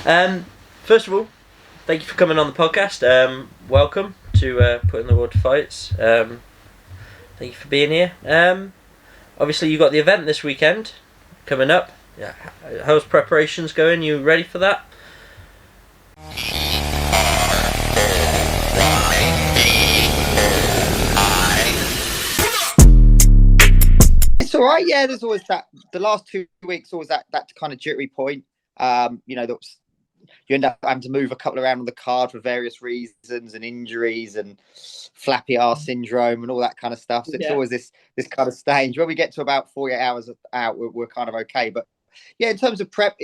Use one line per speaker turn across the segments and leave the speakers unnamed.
Um, First of all, thank you for coming on the podcast. Welcome to Putting the World to Fights. Thank you for being here. Obviously, you got the event this weekend coming up. Yeah, how's preparations going? You ready for that?
It's all right. Yeah, there's always that. The last 2 weeks, always that kind of jittery point. That you end up having to move a couple around on the card for various reasons and injuries and flappy arse syndrome and all that kind of stuff. So it's always this kind of stage. When we get to about 48 hours out, we're kind of okay. But yeah, in terms of prep,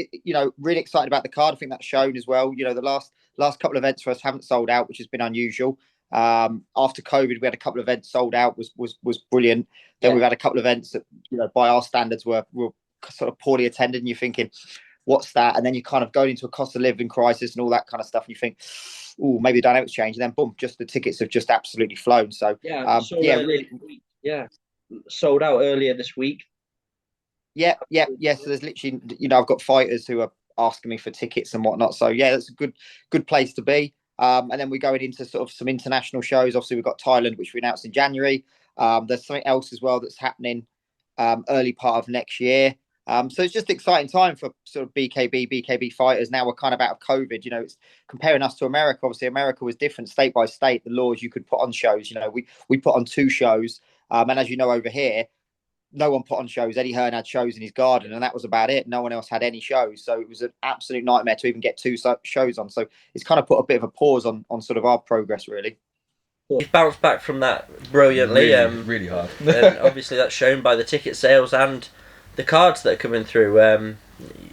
really excited about the card. I think that's shown as well. The last couple of events for us haven't sold out, which has been unusual. After COVID, we had a couple of events sold out, was brilliant. Then we've had a couple of events that, by our standards were sort of poorly attended, and you're thinking, what's that? And then you kind of go into a cost of living crisis and all that kind of stuff, and you think, oh, maybe the dynamics change, and then boom, just the tickets have just absolutely flown. So
Really, sold out earlier this week.
Yeah. So there's literally, I've got fighters who are asking me for tickets and whatnot. So yeah, that's a good place to be. And then we're going into sort of some international shows. Obviously, we've got Thailand, which we announced in January. There's something else as well that's happening early part of next year. So it's just an exciting time for sort of BKB fighters. Now we're kind of out of COVID. It's comparing us to America. Obviously, America was different state by state. The laws you could put on shows. We put on 2 shows. And as you know, over here, no one put on shows. Eddie Hearn had shows in his garden, and that was about it. No one else had any shows. So it was an absolute nightmare to even get 2 shows on. So it's kind of put a bit of a pause on sort of our progress, really.
You've bounced back from that brilliantly.
Really hard.
And obviously, that's shown by the ticket sales and the cards that are coming through.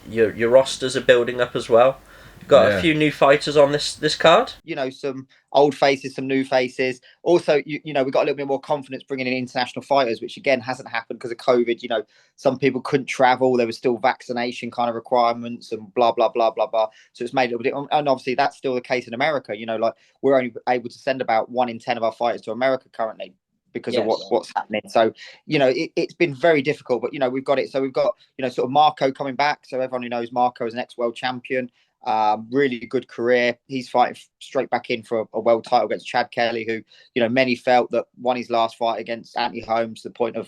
Your rosters are building up as well. Got a few new fighters on this card.
Some old faces, some new faces. Also, we got a little bit more confidence bringing in international fighters, which again hasn't happened because of COVID. Some people couldn't travel. There was still vaccination kind of requirements and blah, blah, blah, blah, blah. So it's made it a bit, and obviously that's still the case in America. Like we're only able to send about 1 in 10 of our fighters to America currently because of what's happening. So, it's been very difficult, but, we've got it. So we've got, sort of Marco coming back. So everyone who knows Marco is an ex-world champion. Really good career. He's fighting straight back in for a world title against Chad Kelly, who, many felt that won his last fight against Anthony Holmes to the point of,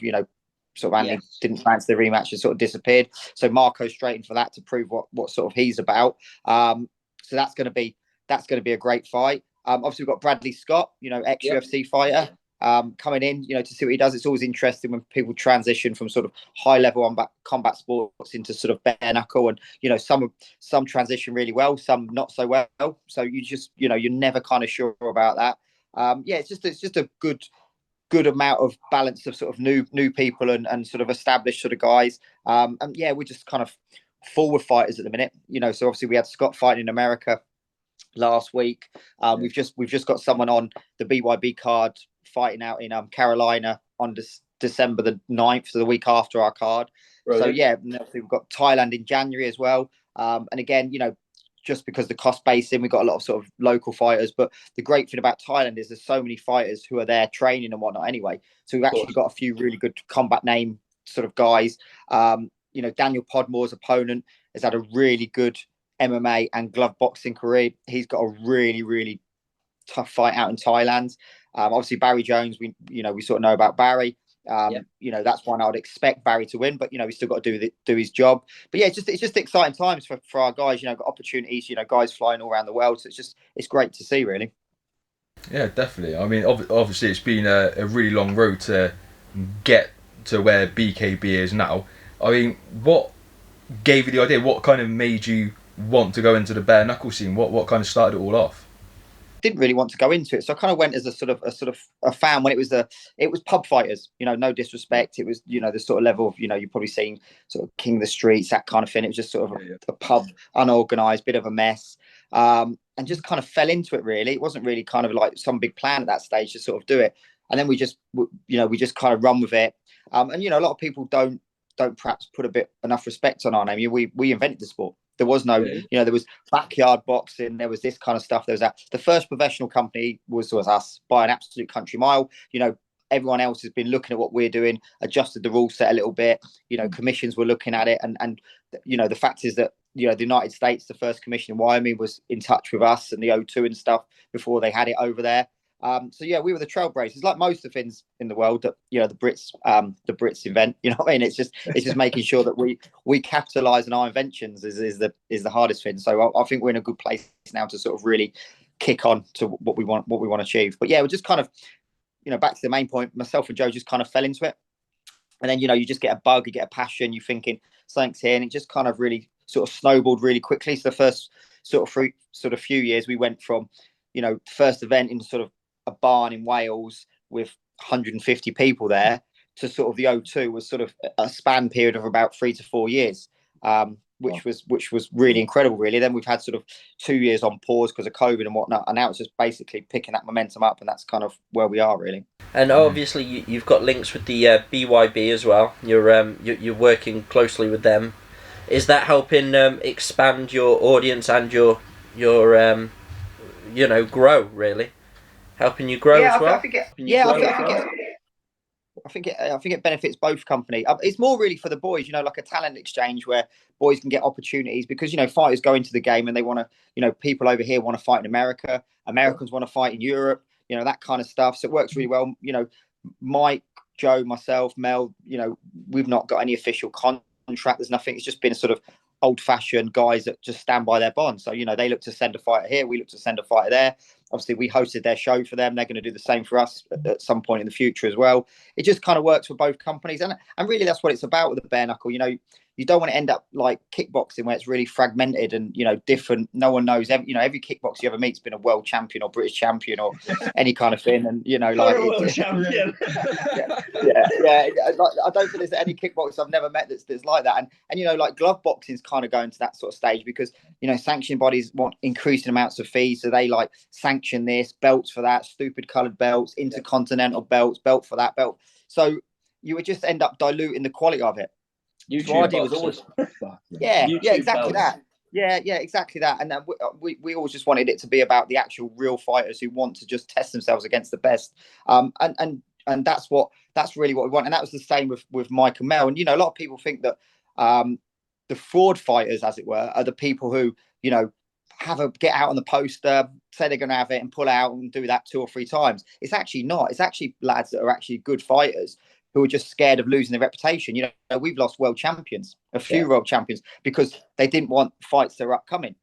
sort of Anthony didn't fancy the rematch and sort of disappeared. So Marco's straight in for that to prove what sort of he's about. So that's going to be a great fight. Obviously we've got Bradley Scott, ex-UFC fighter. Coming in, to see what he does. It's always interesting when people transition from sort of high level combat sports into sort of bare knuckle, and some transition really well, some not so well. So you just you're never kind of sure about that. It's just a good amount of balance of sort of new people and sort of established sort of guys. We're just kind of forward fighters at the minute. So obviously we had Scott fighting in America last week. We've just got someone on the BYB card fighting out in Carolina on December the 9th, so the week after our card. Brilliant. So we've got Thailand in January as well. And again, just because the cost basing, we've got a lot of sort of local fighters. But the great thing about Thailand is there's so many fighters who are there training and whatnot anyway. So we've actually got a few really good combat name sort of guys. Daniel Podmore's opponent has had a really good MMA and glove boxing career. He's got a really, really tough fight out in Thailand. Obviously Barry Jones, we sort of know about Barry. That's one I would expect Barry to win, but he's still got to do his job. But yeah, it's just exciting times for our guys. Got opportunities. Guys flying all around the world. So it's great to see, really.
Yeah, definitely. I mean, obviously it's been a really long road to get to where BKB is now. I mean, what gave you the idea? What kind of made you want to go into the bare knuckle scene? What kind of started it all off?
Didn't really want to go into it, so I kind of went as a sort of a fan when it was pub fighters. No disrespect, it was the sort of level of you're probably seeing sort of King of the Streets, that kind of thing. It was just sort of a pub, unorganized, bit of a mess, and just kind of fell into it. Really, it wasn't really kind of like some big plan at that stage to sort of do it, and then we just kind of run with it. And a lot of people don't perhaps put a bit enough respect on our name. We invented the sport. There was no, there was backyard boxing. There was this kind of stuff. There was that. The first professional company was us by an absolute country mile. Everyone else has been looking at what we're doing, adjusted the rule set a little bit. Commissions were looking at it. And the fact is that the United States, the first commission in Wyoming was in touch with us and the O2 and stuff before they had it over there. So yeah, we were the trailblazers, like most of the things in the world that the Brits invent. You know what I mean? It's just making sure that we capitalise on our inventions is the hardest thing. So I think we're in a good place now to sort of really kick on to what we want to achieve. But yeah, we're just kind of back to the main point. Myself and Joe just kind of fell into it, and then you just get a bug, you get a passion, you're thinking something's here, and it just kind of really sort of snowballed really quickly. So the first sort of few years, we went from first event in sort of a barn in Wales with 150 people there to sort of the O2 was sort of a span period of about 3 to 4 years, which was really incredible, really. Then we've had sort of 2 years on pause because of COVID and whatnot, and now it's just basically picking that momentum up, and that's kind of where we are, really.
And obviously you've got links with the BYB as well. You're working closely with them. Is that helping expand your audience and your grow, really? Helping you grow as well?
I think it benefits both companies. It's more really for the boys, like a talent exchange where boys can get opportunities because, fighters go into the game and they want to, people over here want to fight in America. Americans want to fight in Europe, that kind of stuff. So it works really well. Mike, Joe, myself, Mel, we've not got any official contract. There's nothing. It's just been a sort of old-fashioned guys that just stand by their bond. So, they look to send a fighter here. We look to send a fighter there. Obviously, we hosted their show for them. They're going to do the same for us at some point in the future as well. It just kind of works for both companies. And really, that's what it's about with the bare knuckle. You don't want to end up like kickboxing where it's really fragmented and, different. No one knows. Every kickboxer you ever meet's been a world champion or British champion or any kind of thing. And,
world champion.
Yeah. I don't think there's any kickboxer I've never met that's like that. And like glove boxing's kind of going to that sort of stage because, sanctioning bodies want increasing amounts of fees. So they like sanction this, belts for that, stupid coloured belts, intercontinental belts, belt for that belt. So you would just end up diluting the quality of it.
YouTube
was always,
YouTube
exactly
belts.
that. Yeah, exactly that. And we always just wanted it to be about the actual real fighters who want to just test themselves against the best. And that's really what we want. And that was the same with Mike and Mel. And a lot of people think that the fraud fighters, as it were, are the people who get out on the poster, say they're going to have it, and pull out and do that 2 or 3 times. It's actually not. It's actually lads that are actually good fighters who are just scared of losing their reputation. We've lost world champions, a few world champions, because they didn't want fights that are upcoming.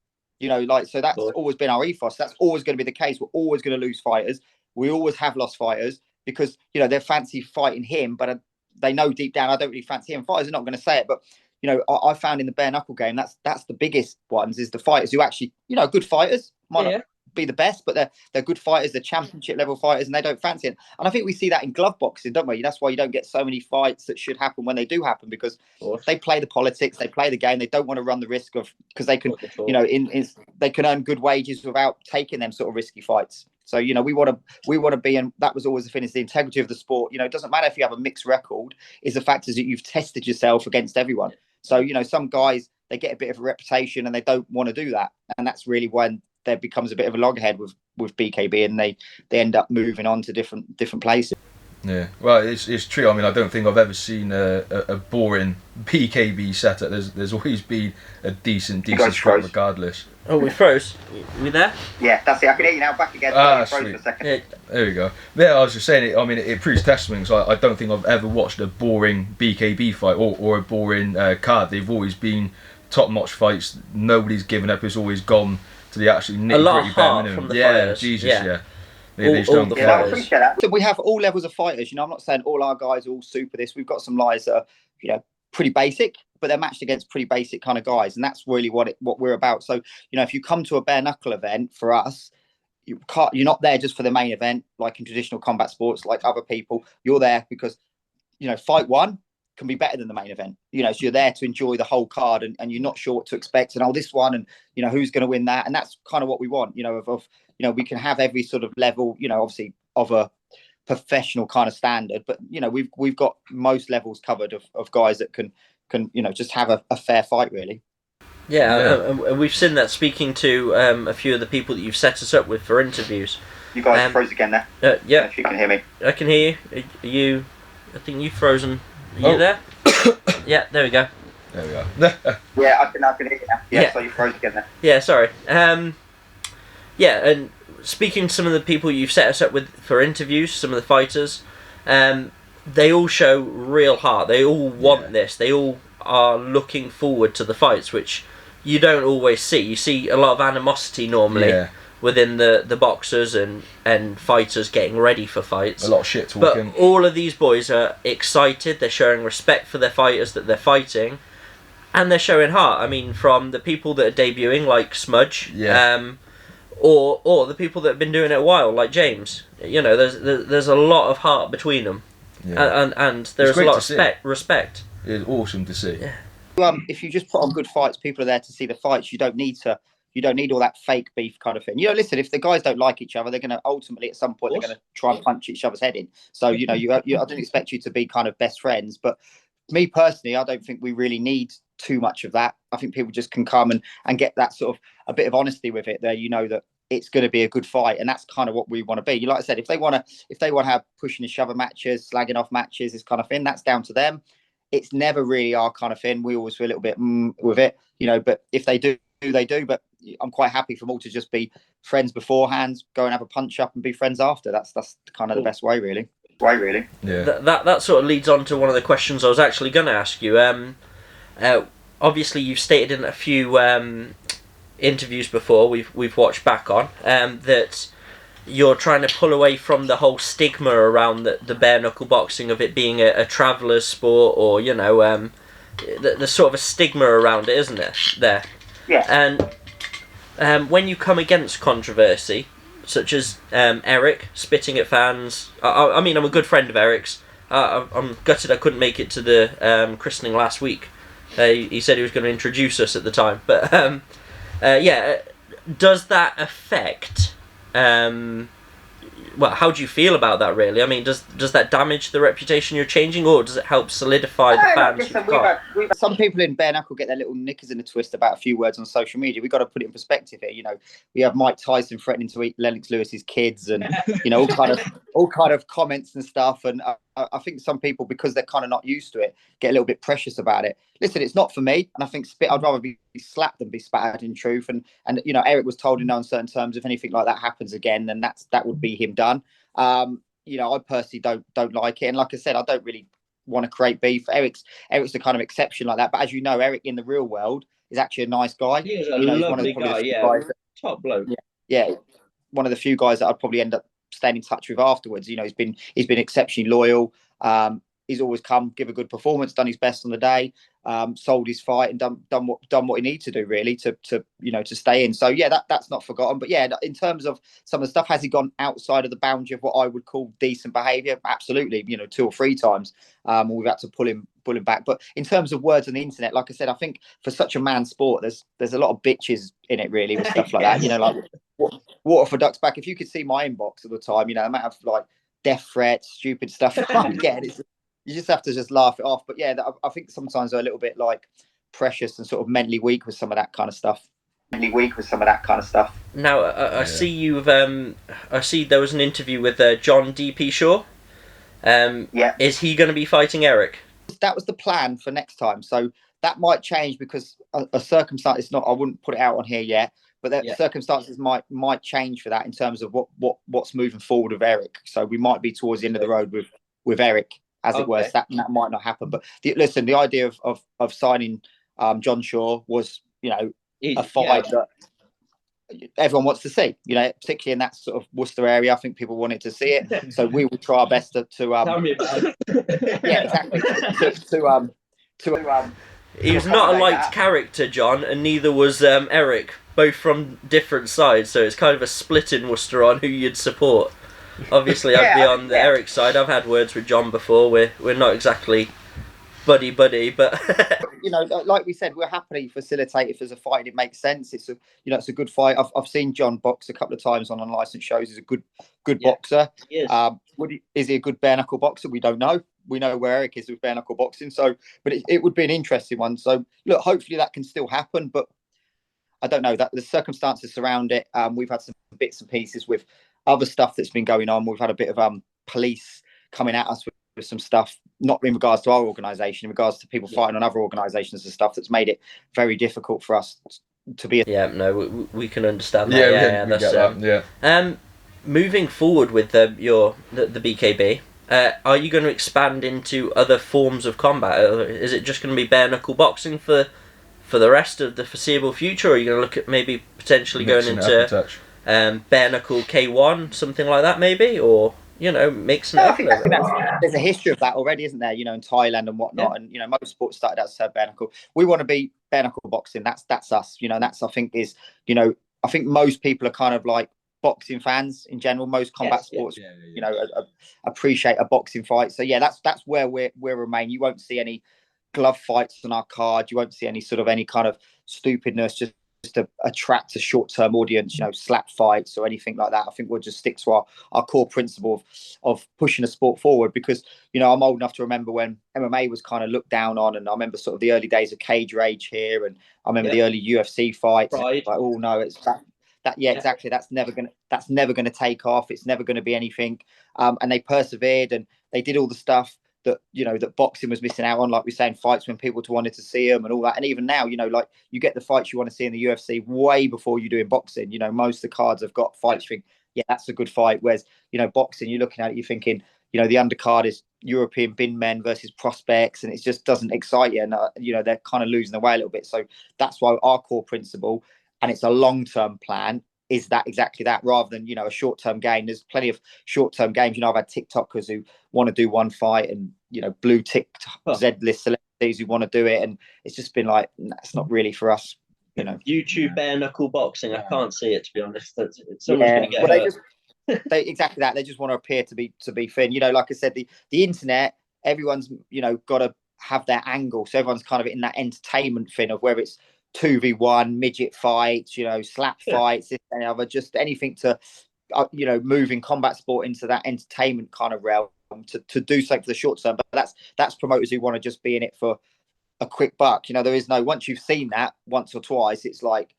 So that's always been our ethos. That's always going to be the case. We're always going to lose fighters. We always have lost fighters because, they fancy fighting him, but they know deep down, I don't really fancy him. Fighters are not going to say it, but, I found in the bare knuckle game, that's the biggest ones is the fighters who actually, good fighters, might not be the best, but they're good fighters, they're championship level fighters, and they don't fancy it. And I think we see that in glove boxing, don't we? That's why you don't get so many fights that should happen when they do happen, because they play the politics, they play the game, they don't want to run the risk of, because they can, they can earn good wages without taking them sort of risky fights. So, we want to be, and that was always the thing, is the integrity of the sport. It doesn't matter if you have a mixed record, is the fact is that you've tested yourself against everyone. So, some guys, they get a bit of a reputation and they don't want to do that. And that's really when there becomes a bit of a loggerhead with BKB, and they end up moving on to different places.
Yeah, well, it's true. I mean, I don't think I've ever seen a boring BKB setup. There's always been a decent scrap regardless.
Oh, we froze. We there?
Yeah, that's it. I can hear you now. Back again.
Ah,
froze
sweet.
for a second.
Yeah.
There we go. Yeah, I was just saying it. I mean, it proves testament. So I don't think I've ever watched a boring BKB fight or a boring card. They've always been top-notch fights. Nobody's given up. It's always gone to the actually nitty-gritty bare minimum.
From the fighters.
Jesus,
yeah.
They just don't care.
I appreciate that. So we have all levels of fighters. I'm not saying all our guys are all super this. We've got some guys that are, pretty basic, but they're matched against pretty basic kind of guys, and that's really what we're about. So, if you come to a bare knuckle event for us, you're not there just for the main event, like in traditional combat sports, like other people. You're there because, fight one can be better than the main event. So you're there to enjoy the whole card, and you're not sure what to expect. And this one, and who's going to win that, and that's kind of what we want. We can have every sort of level, obviously of a professional kind of standard, but we've got most levels covered of guys that can just have a fair fight, really.
And we've seen that speaking to a few of the people that you've set us up with for interviews.
You guys froze again there.
Yeah,
if you can hear me.
I can hear you. Are you? I think you've frozen. Are you there? Yeah, there we go.
There we are.
Yeah, I can hear you now.
Yeah.
So you froze again there.
Yeah, sorry. Yeah, and speaking to some of the people you've set us up with for interviews, some of the fighters, they all show real heart. They all want this. They all are looking forward to the fights, which you don't always see. You see a lot of animosity normally within the boxers and fighters getting ready for fights.
A lot of shit talking.
But all of these boys are excited. They're showing respect for their fighters that they're fighting. And they're showing heart. I mean, from the people that are debuting, like Smudge, or the people that have been doing it a while, like James. You know, there's a lot of heart between them, and there's a lot of respect.
It's awesome to see.
Yeah.
If you just put on good fights, people are there to see the fights. You don't need all that fake beef kind of thing. You know, listen, if the guys don't like each other, they're going to ultimately at some point they're going to try and punch each other's head in. So you know, I don't expect you to be kind of best friends, but me personally, I don't think we really need too much of that. I think people just can come and get that sort of a bit of honesty with it there. You know that it's going to be a good fight, and that's kind of what we want to be. Like I said, if they want to have pushing and shoving matches, slagging off matches, this kind of thing, that's down to them. It's never really our kind of thing. We always feel a little bit with it, you know. But if they do, they do. But I'm quite happy for them all to just be friends beforehand, go and have a punch up, and be friends after. That's kind of the best way, really.
Yeah.
That sort of leads on to one of the questions I was actually going to ask you. Obviously, you've stated in a few interviews before we've watched back on that you're trying to pull away from the whole stigma around the bare knuckle boxing of it being a traveller's sport, or you know, there's sort of a stigma around it, isn't it? There.
Yeah.
And when you come against controversy, such as Eric spitting at fans, I mean, I'm a good friend of Eric's. I'm gutted I couldn't make it to the christening last week. He said he was going to introduce us at the time, but does that affect? Well, how do you feel about that, really? I mean, does that damage the reputation you're changing, or does it help solidify the fans you've got?
We've had some people in bare knuckle get their little knickers in a twist about a few words on social media. We've got to put it in perspective here. You know, we have Mike Tyson threatening to eat Lennox Lewis's kids, and you know, all kind of comments and stuff. And I think some people, because they're kind of not used to it, get a little bit precious about it. Listen, it's not for me, and I think I'd rather be slapped than be spat at, in truth. And you know, Eric was told in no uncertain terms, if anything like that happens again, then that would be him done. You know, I personally don't like it, and like I said, I don't really want to create beef. Eric's the kind of exception like that, but as you know, Eric in the real world is actually a nice guy.
He is a lovely guy, top bloke.
Yeah, one of the few guys that I'd probably end up staying in touch with afterwards. You know, he's been exceptionally loyal. He's always give a good performance, done his best on the day, sold his fight, and done what he needs to do, really, to stay in. So yeah, that's not forgotten. But yeah, in terms of some of the stuff, has he gone outside of the boundary of what I would call decent behaviour? Absolutely. You know, 2 or 3 times. We've had to pull him back. But in terms of words on the internet, like I said, I think for such a man's sport, there's a lot of bitches in it, really, with stuff like that. You know, like water for ducks back. If you could see my inbox at the time, you know, the amount of like death threats, stupid stuff I get. You just have to just laugh it off. But yeah, I think sometimes they're a little bit like precious and sort of mentally weak with some of that kind of stuff.
Now, I see you've. I see there was an interview with John D.P. Shaw.
Yeah.
Is he going to be fighting Eric?
That was the plan for next time. So that might change because a circumstance. It's not. I wouldn't put it out on here yet. But circumstances might change for that in terms of what's moving forward with Eric. So we might be towards the end of the road with Eric, as it were. So that might not happen. But listen, the idea of signing John Shaw was, you know, a fight that everyone wants to see. You know, particularly in that sort of Worcester area, I think people wanted to see it. So we will try our best to
Tell me about it.
Yeah, exactly.
He was not a liked character, John, and neither was Eric. Both from different sides, so it's kind of a split in Worcester on who you'd support. Obviously, I'd be on the Eric side. I've had words with John before. We're not exactly buddy, but
you know, like we said, we're happily facilitate if there's a fight. It makes sense. It's a good fight. I've seen John box a couple of times on unlicensed shows. He's a good boxer.
He is.
Is he a good bare knuckle boxer? We don't know. We know where Eric is with bare knuckle boxing. So, but it would be an interesting one. So, look, hopefully that can still happen, but I don't know that the circumstances surround it. We've had some bits and pieces with other stuff that's been going on. We've had a bit of police coming at us with some stuff, not in regards to our organisation, in regards to people fighting on other organisations and stuff, that's made it very difficult for us to be.
Yeah, no, we can understand that. Yeah,
we
that's
get that. Yeah.
Moving forward with the BKB, are you going to expand into other forms of combat? Is it just going to be bare knuckle boxing for the rest of the foreseeable future, or are you going to look at maybe potentially
Mixing
going into bare knuckle K1, something like that, maybe, or mixing it up?
I think there's a history of that already, isn't there? In Thailand and whatnot, and most sports started out as bare knuckle. We want to be bare knuckle boxing. That's us. That's I think is I think most people are kind of like boxing fans in general. Most combat sports, appreciate a boxing fight. So that's where we're remain. You won't see any glove fights on our card. You won't see any kind of stupidness just to attract a short-term audience, slap fights or anything like that. I think we'll just stick to our core principle of pushing the sport forward, because I'm old enough to remember when MMA was kind of looked down on, and I remember sort of the early days of Cage Rage here, and I remember the early UFC fights. Like, oh no, it's that exactly. That's never gonna take off. It's never gonna be anything. And they persevered, and they did all the stuff that that boxing was missing out on, like we're saying, fights when people wanted to see them and all that. And even now, like you get the fights you want to see in the UFC way before you do in boxing. Most of the cards have got fights. You think, that's a good fight. Whereas boxing, you're looking at it, you're thinking, the undercard is European bin men versus prospects, and it just doesn't excite you. And they're kind of losing their way a little bit. So that's why our core principle, and it's a long-term plan, is that exactly that, rather than a short-term game. There's plenty of short-term games. I've had TikTokers who want to do one fight, and blue tick Z-list celebrities who want to do it, and it's just been like, it's not really for us.
YouTube bare knuckle boxing, I can't see it, to be honest. Someone's going to get hurt.
They exactly that. They just want to appear to be thin. Like I said, the internet, everyone's got to have their angle, so everyone's kind of in that entertainment thing of whether it's 2v1 midget fights, slap fights, this and other, just anything to moving combat sport into that entertainment kind of realm, to do something for the short term. But that's promoters who want to just be in it for a quick buck. There is no, once you've seen that once or twice, it's like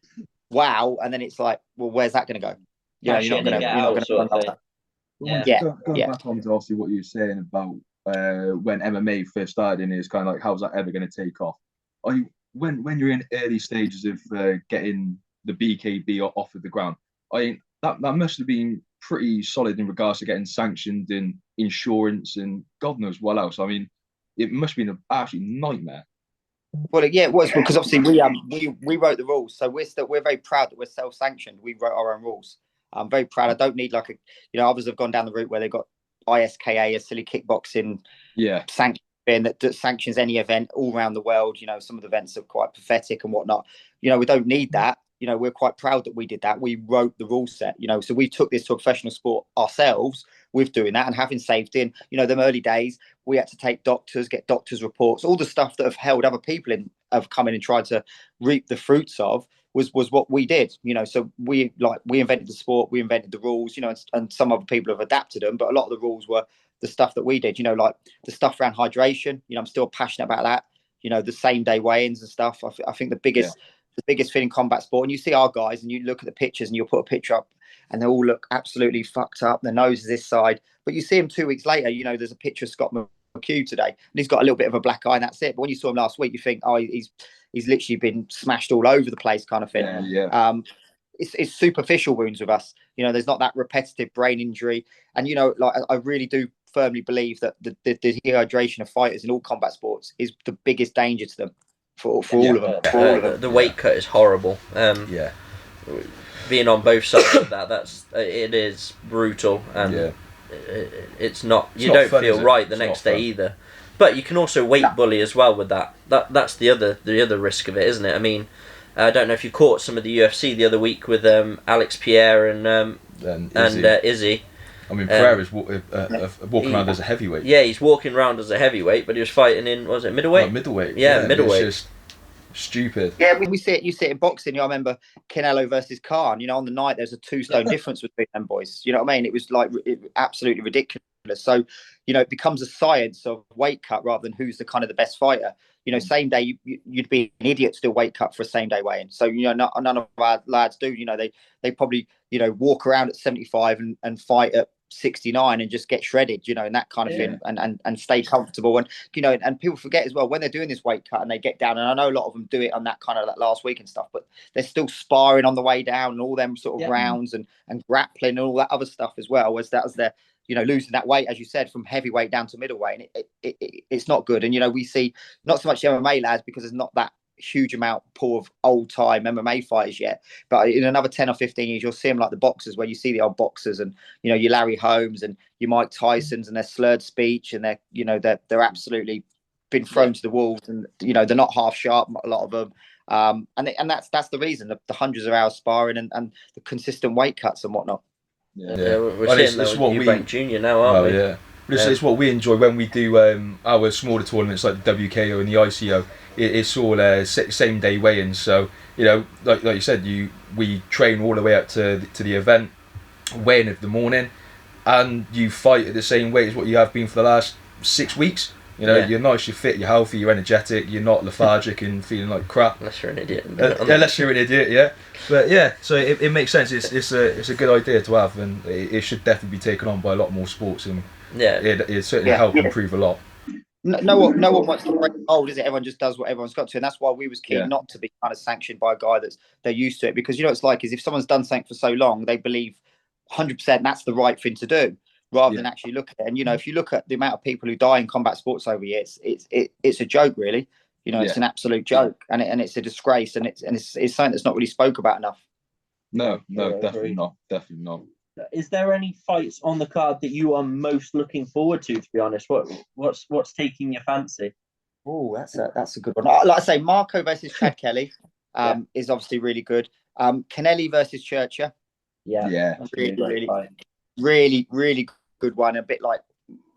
wow, and then it's like, well, where's that going to go? You're not going to
Going back on to obviously what you were saying about when MMA first started, and it's kind of like, how's that ever going to take off? When you're in early stages of getting the BKB off of the ground, that must have been pretty solid in regards to getting sanctioned and insurance and God knows what else. It must have been an absolute nightmare.
Well, it was, because obviously we wrote the rules, so we're very proud that we're self-sanctioned. We wrote our own rules. I'm very proud. I don't need others have gone down the route where they got ISKA, a silly kickboxing sanction that sanctions any event all around the world. Some of the events are quite pathetic and whatnot. We don't need that. We're quite proud that we did that. We wrote the rule set, so we took this to a professional sport ourselves with doing that and having safety. And, them early days, we had to take get doctors' reports, all the stuff that have held other people have come in and tried to reap the fruits of was what we did. So we invented the sport, we invented the rules, and some other people have adapted them, but a lot of the rules were the stuff that we did, like the stuff around hydration. I'm still passionate about that. The same day weigh-ins and stuff. I think the biggest thing in combat sport, and you see our guys and you look at the pictures and you'll put a picture up and they all look absolutely fucked up. Their nose is this side, but you see him 2 weeks later, there's a picture of Scott McHugh today and he's got a little bit of a black eye and that's it. But when you saw him last week, you think, oh, he's literally been smashed all over the place kind of thing. It's superficial wounds with us. There's not that repetitive brain injury. And, I really do firmly believe that the dehydration of fighters in all combat sports is the biggest danger to them for all of them.
The weight cut is horrible. Being on both sides of it is brutal, and it's not. You don't feel right the next day either. But you can also weight bully as well with that. That's the other risk of it, isn't it? I don't know if you caught some of the UFC the other week with Alex Pierre and Izzy.
Pereira's walking around as a heavyweight.
Yeah, he's walking around as a heavyweight, but he was fighting in, was it middleweight?
Middleweight.
Yeah, middleweight.
It's just stupid.
Yeah, you see it in boxing. I remember Canelo versus Khan. On the night there's a 2-stone difference between them boys. You know what I mean? It was absolutely ridiculous. So, it becomes a science of weight cut rather than who's the best fighter. Same day you'd be an idiot to do weight cut for a same day weigh-in. So none of our lads do. They probably walk around at 75 and fight at 69 and just get shredded, you know, and that kind of thing, and stay comfortable. And, you know, and people forget as well, when they're doing this weight cut and they get down, and I know a lot of them do it on that kind of that last week and stuff, but they're still sparring on the way down and all them sort of rounds and grappling and all that other stuff as well, as they're, you know, losing that weight, as you said, from heavyweight down to middleweight. And it's not good. And, you know, we see not so much MMA lads, because there's not that huge amount pool of old time MMA fighters yet, but in another 10 or 15 years you'll see them like the boxers, where you see the old boxers and, you know, your Larry Holmes and your Mike Tysons, and their slurred speech, and they're, you know, they're absolutely been thrown to the wolves, and, you know, they're not half sharp, a lot of them, and that's the reason, the hundreds of hours sparring and the consistent weight cuts and whatnot.
We're seeing that with Eubank Junior now, aren't we?
It's what we enjoy when we do our smaller tournaments like the WKO and the ICO. It's all same day weigh-ins. So, you know, like you said, we train all the way up to the event, weigh-in of the morning, and you fight at the same weight as what you have been for the last 6 weeks. You know, you're nice, you're fit, you're healthy, you're energetic, you're not lethargic and feeling like crap.
Unless you're an idiot.
Unless you're an idiot, yeah. But yeah, so it makes sense. It's a good idea to have, and it should definitely be taken on by a lot more sports, and it certainly help improve a lot.
No one wants to break the mold, is it? Everyone just does what everyone's got to, and that's why we was keen not to be kind of sanctioned by a guy they're used to it, because, you know, it's like, is if someone's done something for so long, they believe 100% that's the right thing to do, rather than actually look at it. And, you know, if you look at the amount of people who die in combat sports over years, it's a joke, really. You know, it's an absolute joke, and it's a disgrace, and it's something that's not really spoke about enough.
No, definitely not.
Is there any fights on the card that you are most looking forward to be honest? What's taking your fancy?
Oh, that's a good one. Like I say, Marco versus Chad Kelly is obviously really good. Kennelly versus Churcher. Really good one. A bit like,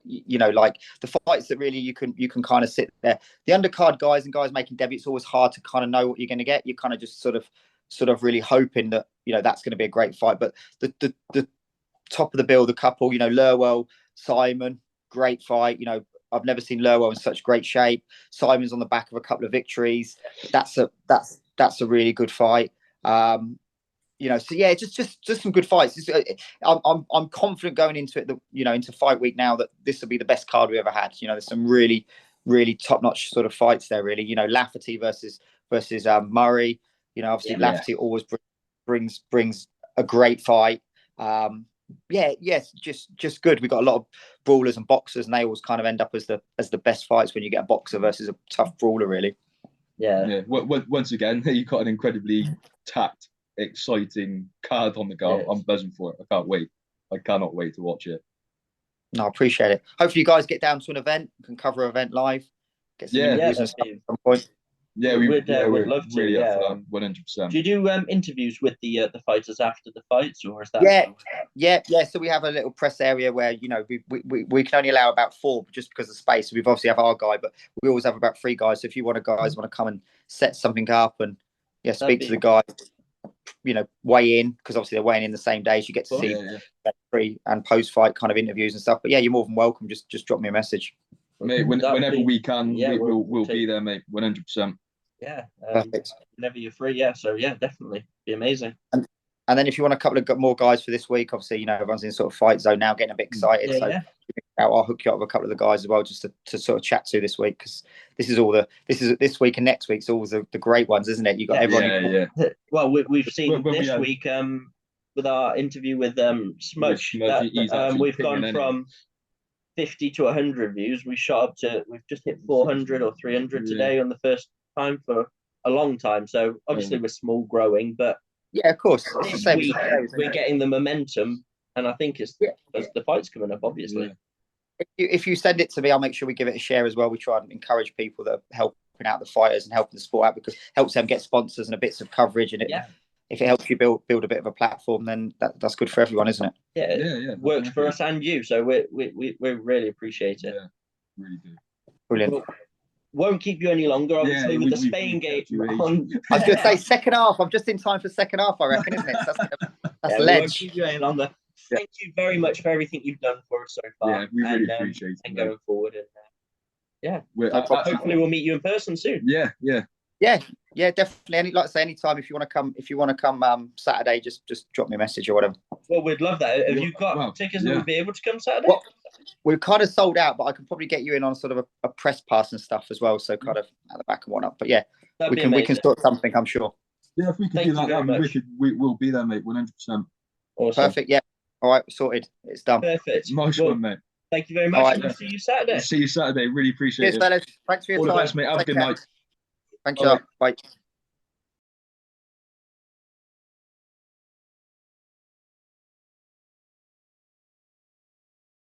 you know, like the fights that really you can kind of sit there. The undercard guys and guys making debuts, it's always hard to kind of know what you're going to get. You're kind of just sort of really hoping that, you know, that's going to be a great fight. But the top of the bill, the couple, you know, Lerwell, Simon, great fight. You know, I've never seen Lerwell in such great shape. Simon's on the back of a couple of victories. That's a really good fight. You know, so yeah, just some good fights. I'm confident going into it, into fight week now, that this will be the best card we ever had. You know, there's some really top notch sort of fights there. Really, you know, Lafferty versus Murray. You know, obviously Lafferty always brings a great fight. Just good. We've got a lot of brawlers and boxers, and they always kind of end up as the best fights when you get a boxer versus a tough brawler, really.
Once again, you got an incredibly tapped, exciting card on the go. I'm buzzing for it. I can't wait. I cannot wait to watch it.
No, I appreciate it. Hopefully you guys get down to an event, can cover an event live, get some interviews and stuff at some point.
We'd love to.
Really up for that, 100%.
Do you do interviews with the fighters after the fights, or is that?
Yeah. So we have a little press area where, you know, we can only allow about 4 just because of space. We've obviously have our guy, but we always have about 3 guys. So if you want to come and set something up and speak to the guys, you know, weigh in, because obviously they're weighing in the same day, so you get to see pre and post fight kind of interviews and stuff. But yeah, you're more than welcome. Just drop me a message,
mate. Whenever we can, we'll be there, mate. 100%.
Yeah,
perfect.
Whenever you're free, so definitely be amazing.
And then if you want a couple of more guys for this week, obviously, you know, everyone's in sort of fight zone now, getting a bit excited. I'll hook you up with a couple of the guys as well, just to sort of chat to this week, because this week and next week's always the great ones, isn't it? You got everyone.
Well, we've seen this week with our interview with Smudge. We've gone from 50 to 100 views. We've just hit 400 or 300 today on the first time for a long time. So obviously we're small growing, but
of course,
we're getting the momentum, and I think it's as the fight's coming up, obviously.
If you send it to me, I'll make sure we give it a share as well. We try and encourage people that are helping out the fighters and helping the sport out, because it helps them get sponsors and a bits of coverage, and if it helps you build a bit of a platform, then that's good for everyone, isn't it?
It works for us and you, so we really appreciate it.
Really do.
Brilliant.
Well, won't keep you any longer, obviously, with the Spain game on.
I was going to say second half. I'm just in time for second half, I reckon, isn't it? That's ledge.
Won't keep you any longer. Thank you very much for everything you've done for us so far.
Yeah, we really appreciate it.
And going forward, and hopefully we'll meet you in person soon.
Yeah, definitely. Like I say, anytime if you want to come Saturday, just drop me a message or whatever.
Well, we'd love that. Have
Yeah,
you got
well,
tickets that
yeah.
would be able to come Saturday?
Well, we're kind of sold out, but I can probably get you in on sort of a press pass and stuff as well. So kind of at the back and whatnot. But yeah,
That'd
we
be
can
amazing.
sort something, I'm sure.
Yeah, if we could
Thank
do
you
that,
very
that'd be
much.
wicked. We'll be there, mate. 100%.
Awesome.
Perfect. Yeah. All right, sorted. It's done.
Perfect.
Nice
Well,
one, mate.
thank you very
All
much.
right.
And we'll see you Saturday.
See you Saturday. Really appreciate
Cheers,
it.
fellas. Thanks for your
All the
time.
best, mate. Have a
Take
good
care.
night.
Thank you.
Bye.
Bye.